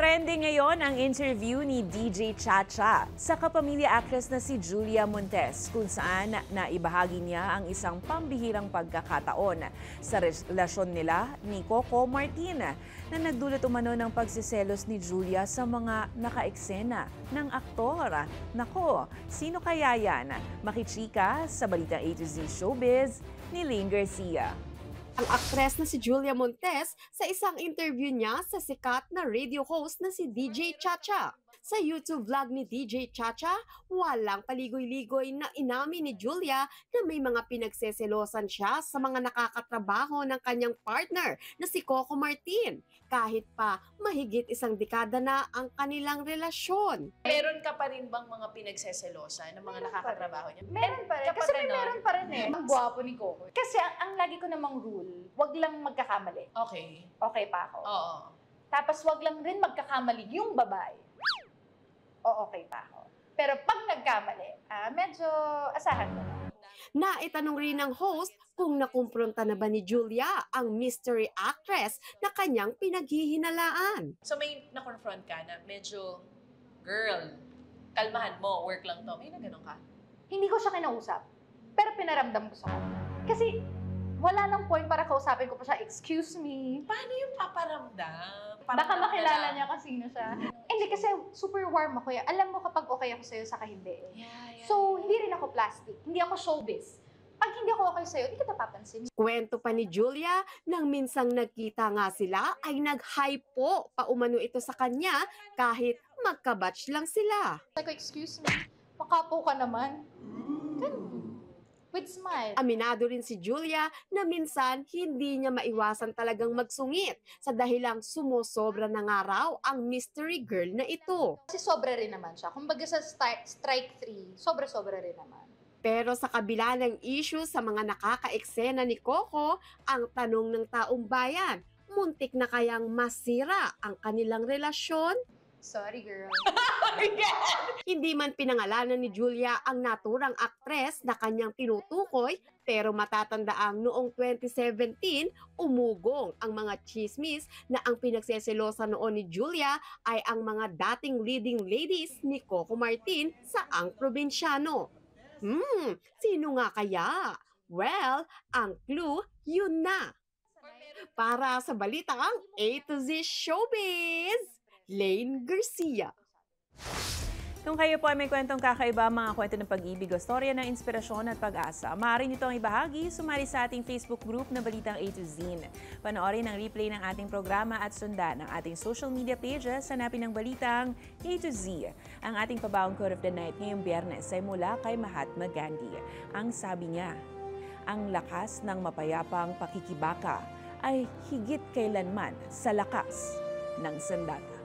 Trending ngayon ang interview ni DJ Chacha sa kapamilya actress na si Julia Montes kung saan naibahagi niya ang isang pambihirang pagkakataon sa relasyon nila ni Coco Martin na nagdulot umano ng pagsiselos ni Julia sa mga nakaeksena ng aktor. Nako, sino kaya yan? Makichika sa Balitang A to Z Showbiz ni Lane Garcia. Ang aktres na si Julia Montes sa isang interview niya sa sikat na radio host na si DJ Chacha. Sa YouTube vlog ni DJ Chacha, walang paligoy-ligoy na inamin ni Julia na may mga pinagseselosan siya sa mga nakakatrabaho ng kanyang partner na si Coco Martin, kahit pa mahigit isang dekada na ang kanilang relasyon. Meron ka pa rin bang mga pinagseselosan ng mga nakakatrabaho niya? Meron pa rin. Kasi may meron pa rin eh. Ang gwapo ni Coco. Kasi ang lagi ko namang rule, wag lang magkakamali. Okay. Okay pa ako. Oo. Tapos wag lang rin magkakamali yung babae. O okay pa ako. Pero pag nagkamali, medyo asahan mo na. Naitanong rin ng host kung nakumpronta na ba ni Julia ang mystery actress na kanyang pinaghihinalaan. So may na-confront ka na medyo, girl, kalmahan mo, work lang to. May na ganun ka? Hindi ko siya kinausap. Pero pinaramdam ko sa kanya. Kasi wala nang point para kausapin ko pa siya, excuse me. Paano yung paparamdam? Baka makilala niya kung sino siya. Hindi kasi super warm ako. Alam mo kapag okay ako sa'yo, saka hindi. Yeah. So, hindi rin ako plastic. Hindi ako showbiz. Pag hindi ako okay sa'yo, hindi kita papansin. Kwento pa ni Julia, nang minsang nagkita nga sila, ay nag-hi po pa umano ito sa kanya kahit magkabatch lang sila. Sabi ko, excuse me, makapo ka naman. Ganun. With smile. Aminado rin si Julia na minsan hindi niya maiwasan talagang magsungit sa dahilang sumusobra na nga raw ang mystery girl na ito. Kasi sobra rin naman siya. Kumbaga sa strike 3, sobra-sobra rin naman. Pero sa kabila ng issue sa mga nakaka-eksena ni Coco, ang tanong ng taong bayan, muntik na kayang masira ang kanilang relasyon? Sorry, girl. Hindi man pinangalanan ni Julia ang naturang aktres na kanyang tinutukoy, pero matatandaang noong 2017, umugong ang mga chismis na ang pinagseselosan noon ni Julia ay ang mga dating leading ladies ni Coco Martin sa ang probinsyano. Sino nga kaya? Well, ang clue, yun na. Para sa Balitang A to Z Showbiz, Lane Garcia. Kung kayo po ay may kwentong kakaiba, mga kwento ng pag-ibig o storya ng inspirasyon at pag-asa, maaari nyo itong ibahagi, sumali sa ating Facebook group na Balitang A to Z. Panoorin ang replay ng ating programa at sundan ang ating social media pages, hanapin ng Balitang A to Z. Ang ating pabawang quote of the night ngayong Biyernes ay mula kay Mahatma Gandhi. Ang sabi niya, ang lakas ng mapayapang pakikibaka ay higit kailanman sa lakas ng sandata.